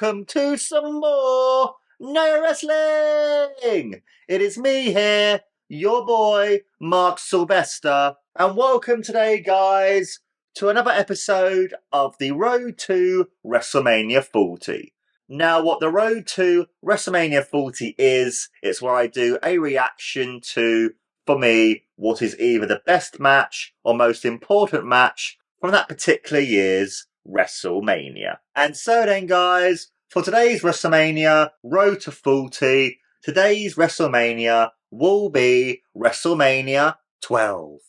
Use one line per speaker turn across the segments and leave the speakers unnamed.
welcome to some more No Wrestling! It is me here, your boy, Mark Silvester, and welcome today, guys, to another episode of the Road to WrestleMania 40. Now, what the Road to WrestleMania 40 is, it's where I do a reaction to, for me, what is either the best match or most important match from that particular year's WrestleMania. And so then, guys, for today's WrestleMania Road to 40, today's WrestleMania will be WrestleMania 12.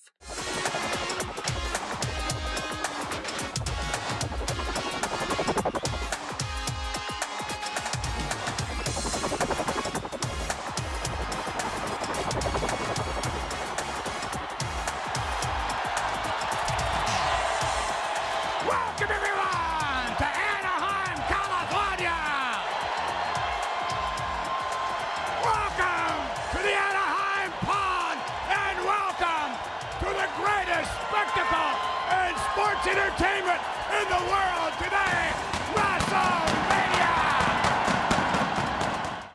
Welcome everyone to Anaheim, California! Welcome to the Anaheim Pond and welcome to the greatest spectacle in sports entertainment in the world today, WrestleMania!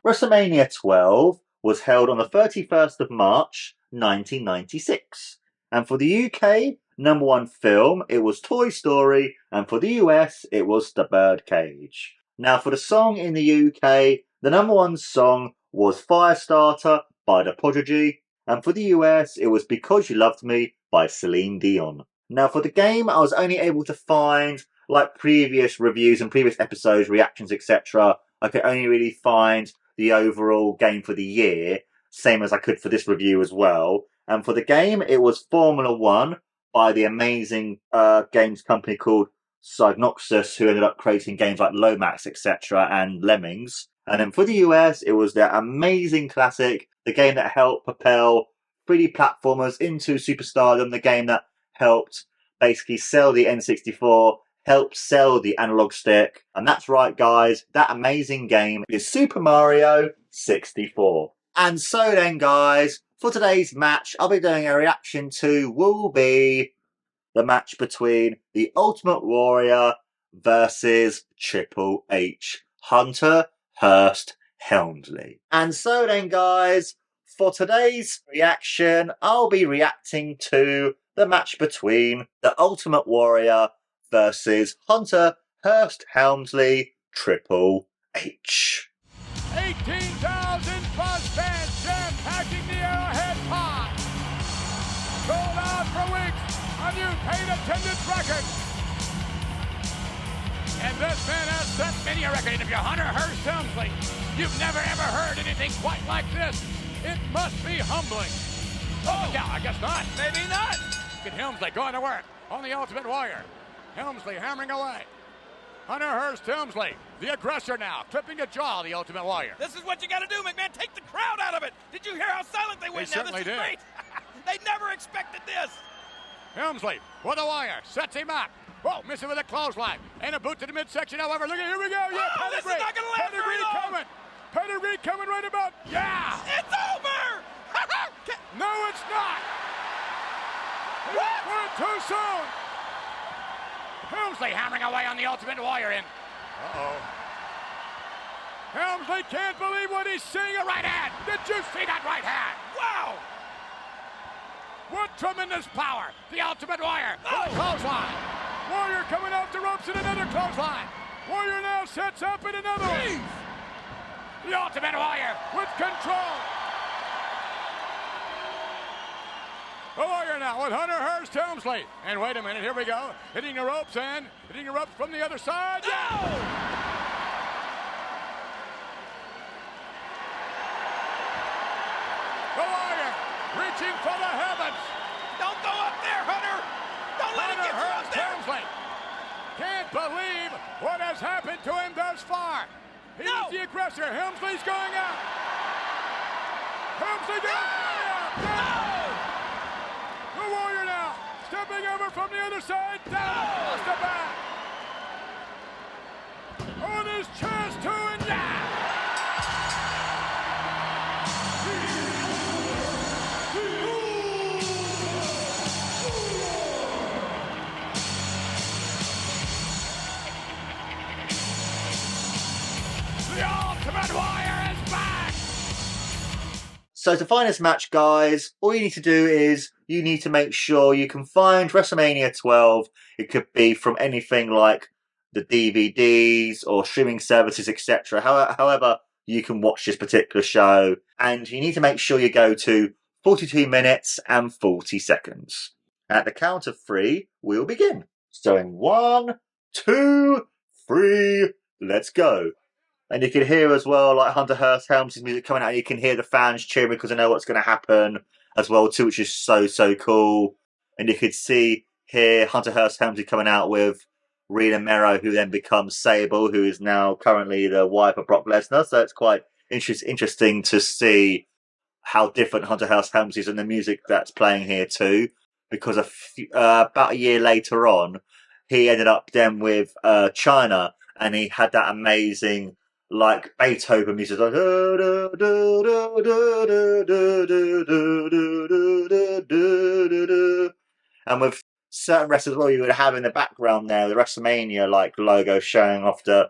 WrestleMania 12 was held on the 31st of March 1996. And for the UK, number one film, it was Toy Story, and for the US, it was The Birdcage. Now, for the song in the UK, the number one song was Firestarter by The Prodigy, and for the US, it was Because You Loved Me by Celine Dion. Now, for the game, I was only able to find, like previous reviews and previous episodes, reactions, etc. I could only really find the overall game for the year, same as I could for this review as well. And for the game, it was Formula One by the amazing games company called Psygnosis, who ended up creating games like Lomax, etc. and Lemmings. And then for the US, it was their amazing classic, the game that helped propel 3D platformers into superstardom, the game that helped basically sell the N64, helped sell the analog stick. And that's right, guys, that amazing game is Super Mario 64. And so then, guys, for today's match, I'll be doing a reaction to will be the match between the Ultimate Warrior versus Triple H, Hunter Hearst Helmsley. And so then, guys, for today's reaction, I'll be reacting to the match between the Ultimate Warrior versus Hunter Hearst Helmsley, Triple H.
18,000 plus fans jam-packing the Arrowhead Pond. Sold out for weeks, a new paid attendance record. And this man has set many a record. And if you're Hunter Hearst Hemsley, you've never ever heard anything quite like this. It must be humbling. Oh, yeah, I guess not. Maybe not. Look at Hemsley going to work on the Ultimate Warrior. Helmsley hammering away. Hunter Hearst Hemsley, the aggressor now, clipping a jaw, the Ultimate Warrior.
This is what you got to do, McMahon. Take the crowd out of it. Did you hear how silent they went?
They certainly did.
Great. They never expected this.
Helmsley with a wire, sets him up. Whoa, missing with a clothesline. And a boot to the midsection, however. Look at, here we go. Yeah,
oh, this is not going to last very long.
Coming. Pedigree coming right about. Yeah.
It's over.
No, it's not.
What?
We're too soon. Helmsley hammering away on the Ultimate Warrior in. Uh-oh. Helmsley can't believe what he's seeing. A right hand. Did you see that right hand?
Wow.
What tremendous power. The Ultimate Warrior.
Oh.
Clothesline. Warrior coming off the ropes in another clothesline. Warrior now sets up in another one. The Ultimate Warrior with control. The Warrior now with Hunter Hearst Helmsley. And wait a minute, here we go. Hitting the ropes and hitting the ropes from the other side.
No!
Yeah! The Warrior reaching for the heavens.
Don't go up there, Hunter. Don't let him get you up there.
Helmsley can't believe what has happened to him thus far. He's the aggressor. Helmsley's going out. Helmsley goes out.
No!
The Warrior now stepping over from the other side. Down across the back. On his chest too, and
So to find this match, guys, all you need to do is you need to make sure you can find WrestleMania 12. It could be from anything like the DVDs or streaming services, etc. However, you can watch this particular show. And you need to make sure you go to 42 minutes and 40 seconds. At the count of 3, we'll begin. So in 1, 2, 3, let's go. And you can hear as well, like Hunter Hearst Helmsley's music coming out. You can hear the fans cheering because they know what's going to happen as well too, which is so cool. And you could hear Hunter Hearst Helmsley coming out with Rena Mero, who then becomes Sable, who is now currently the wife of Brock Lesnar. So it's quite interesting to see how different Hunter Hearst Helmsley is and the music that's playing here too. Because about a year later on, he ended up then with Chyna, and he had that amazing like Beethoven music, like and with certain wrestlers, well, you would have in the background there the WrestleMania like logo showing off the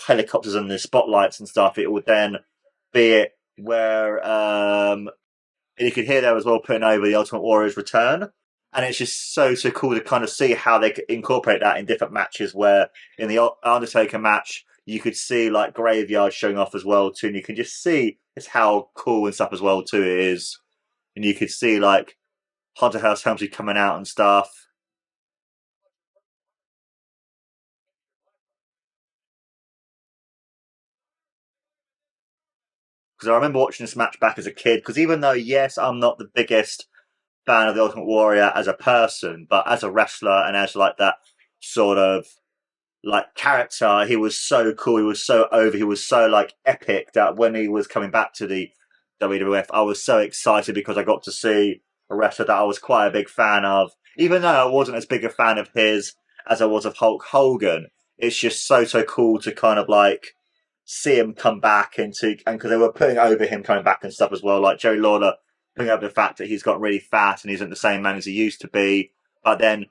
helicopters and the spotlights and stuff. It would then be it where and you could hear there as well putting over the Ultimate Warrior's return. And it's just so cool to kind of see how they could incorporate that in different matches, where in the Undertaker match, you could see like Graveyard showing off as well too. And you can just see it's how cool and stuff as well too it is. And you could see like Hunter Hearst Helmsley coming out and stuff. Because I remember watching this match back as a kid, because even though, yes, I'm not the biggest fan of the Ultimate Warrior as a person, but as a wrestler and as like that sort of like character, he was so cool. He was so over. He was so like epic that when he was coming back to the WWF, I was so excited because I got to see a wrestler that I was quite a big fan of. Even though I wasn't as big a fan of his as I was of Hulk Hogan, it's just so cool to kind of like see him come back and because they were putting over him coming back and stuff as well. Like Jerry Lawler putting over the fact that he's got really fat and isn't the same man as he used to be, but then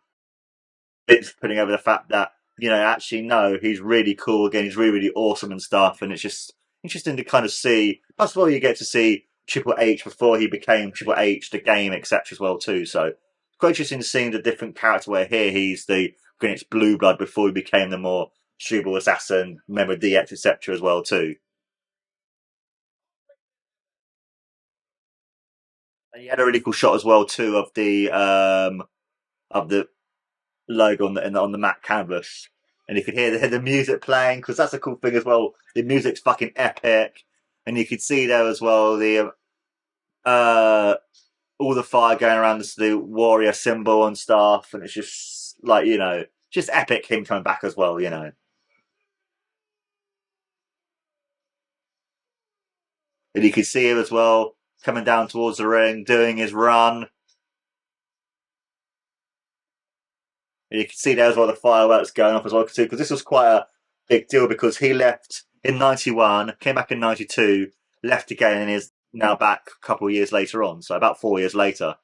it's putting over the fact that, you know, actually, no, he's really cool again. He's really awesome and stuff. And it's just interesting to kind of see. Plus, well, you get to see Triple H before he became Triple H, the game, etc. as well, too. So it's quite interesting seeing the different character where here he's the Greenwich Blue Blood before he became the more cerebral assassin, member of DX, etc. as well, too. And you had a really cool shot as well, too, of the logo on the matte canvas. And you could hear the music playing, because that's a cool thing as well. The music's fucking epic. And you could see there as well the all the fire going around the warrior symbol and stuff. And it's just like, you know, just epic him coming back as well, you know. And you could see him as well coming down towards the ring, doing his run. And you can see there as well the fireworks going off as well too, because this was quite a big deal because he left in 91, came back in 92, left again and is now back a couple of years later on, so about 4 years later.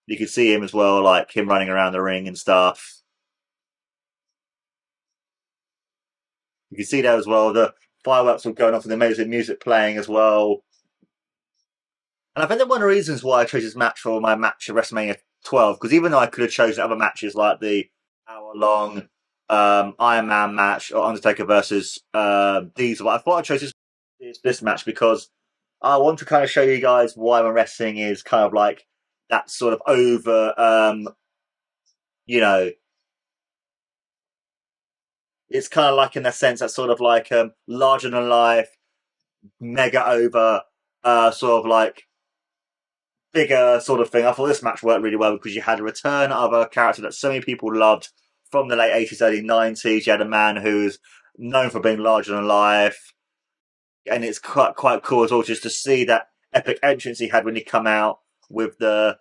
You can see him as well, like him running around the ring and stuff. You can see there as well the fireworks were going off and the amazing music playing as well. And I think that one of the reasons why I chose this match for my match at WrestleMania 12, because even though I could have chosen other matches like the hour-long Iron Man match or Undertaker versus Diesel, I thought I chose this match because I want to kind of show you guys why my wrestling is kind of like that sort of over, you know, it's kind of like in the sense that sort of like larger than life, mega over, sort of like bigger sort of thing. I thought this match worked really well because you had a return of a character that so many people loved from the late 80s, early 90s. You had a man who's known for being larger than life. And it's quite cool as well just to see that epic entrance he had when he come out with the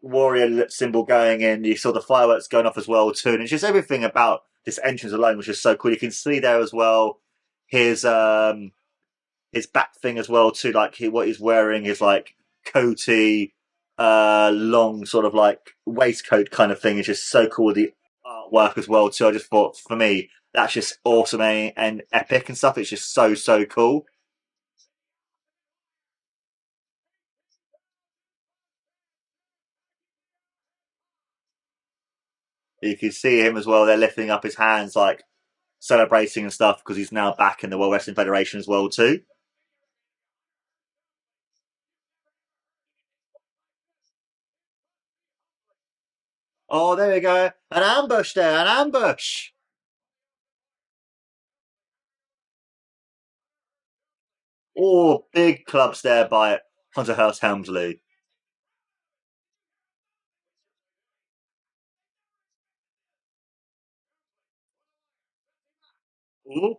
warrior symbol going in. You saw the fireworks going off as well too. And it's just everything about this entrance alone was just so cool. You can see there as well his back thing as well too. Like what he's wearing is like coaty, long sort of like waistcoat kind of thing. It's just so cool with the artwork as well too. I just thought for me that's just awesome and epic and stuff. It's just so cool. You can see him as well. They're lifting up his hands, like celebrating and stuff, because he's now back in the World Wrestling Federation as well too. Oh, there we go. An ambush there, an ambush. Oh, big clubs there by Hunter Hearst Hemsley. Ooh.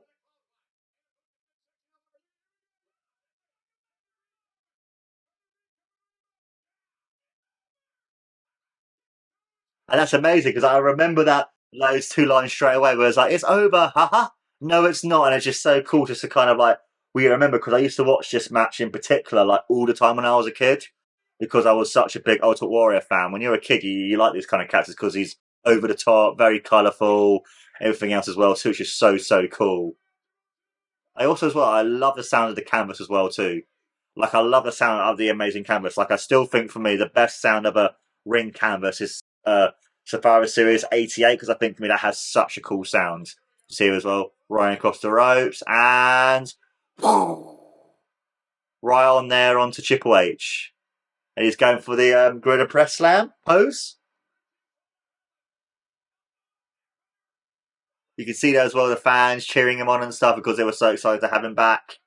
And that's amazing because I remember those two lines straight away where it's like, it's over, haha. No, it's not. And it's just so cool just to kind of like, we remember because I used to watch this match in particular like all the time when I was a kid because I was such a big Ultimate Warrior fan. When you're a kid, you like these kind of characters because he's over the top, very colourful, everything else as well too. It's just so cool. I also as well, I love the sound of the canvas as well too. Like I love the sound of the amazing canvas. Like I still think for me the best sound of a ring canvas is Survivor Series '88 because I think for me that has such a cool sound. See as well, running across the ropes and right on there onto Triple H, and he's going for the Gorilla Press Slam pose. You can see there as well the fans cheering him on and stuff because they were so excited to have him back.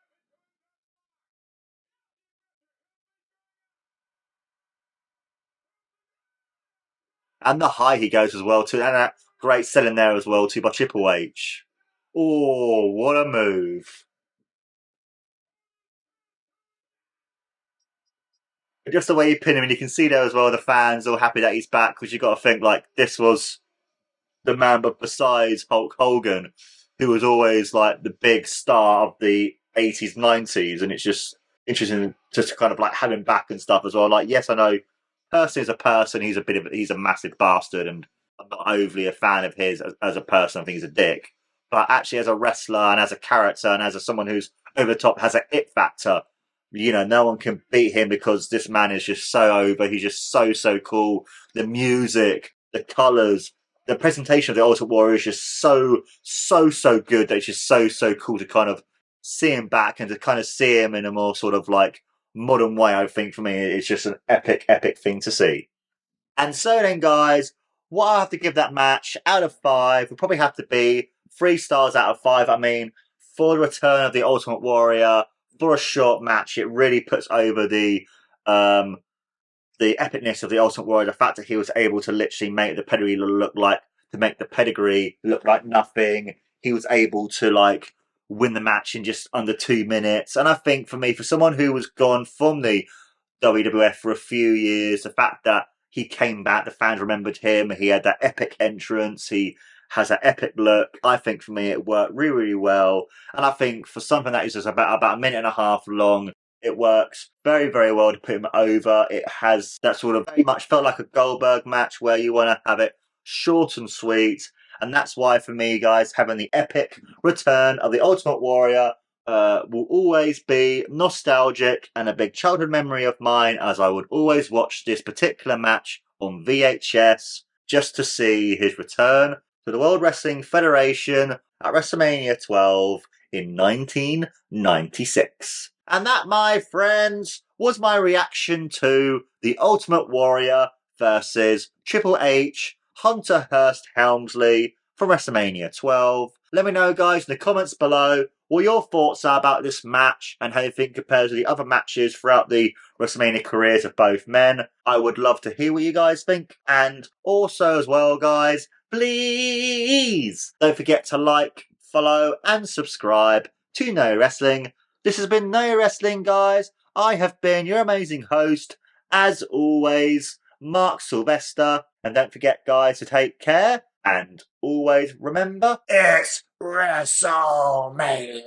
And the high he goes as well too, and that great selling there as well too by Triple H. Oh, what a move! Just the way he pinned him, and you can see there as well the fans all happy that he's back because you've got to think like this was the man, but besides Hulk Hogan, who was always like the big star of the 80s, 90s, and it's just interesting just to kind of like have him back and stuff as well. Like, yes, I know Person is a person, he's a massive bastard, and I'm not overly a fan of his as a person. I think he's a dick. But actually, as a wrestler and as a character and someone who's over the top, has an it factor. You know, no one can beat him because this man is just so over. He's just so cool. The music, the colours, the presentation of the Ultimate Warrior is just so good that it's just so cool to kind of see him back and to kind of see him in a more sort of like modern way. I think for me, it's just an epic thing to see. And so then, guys, what I have to give that match out of 5 would probably have to be 3 stars out of 5. I mean, for the return of the Ultimate Warrior, for a short match, it really puts over the epicness of the Ultimate Warrior, the fact that he was able to literally make the pedigree look like nothing. He was able to like win the match in just under 2 minutes. And I think for me, for someone who was gone from the WWF for a few years, the fact that he came back, the fans remembered him, he had that epic entrance, he has that epic look. I think for me it worked really well. And I think for something that is just about a minute and a half long, it works very well to put him over. It has that sort of very much felt like a Goldberg match where you want to have it short and sweet. And that's why for me, guys, having the epic return of the Ultimate Warrior will always be nostalgic and a big childhood memory of mine, as I would always watch this particular match on VHS just to see his return to the World Wrestling Federation at WrestleMania XII in 1996. And that, my friends, was my reaction to the Ultimate Warrior versus Triple H, Hunter Hearst Helmsley from WrestleMania 12. Let me know, guys, in the comments below what your thoughts are about this match and how you think it compares to the other matches throughout the WrestleMania careers of both men. I would love to hear what you guys think. And also as well, guys, please don't forget to like, follow and subscribe to No Wrestling. This has been No Wrestling, guys. I have been your amazing host, as always, Mark Silvester. And don't forget, guys, to take care and always remember, it's WrestleMania.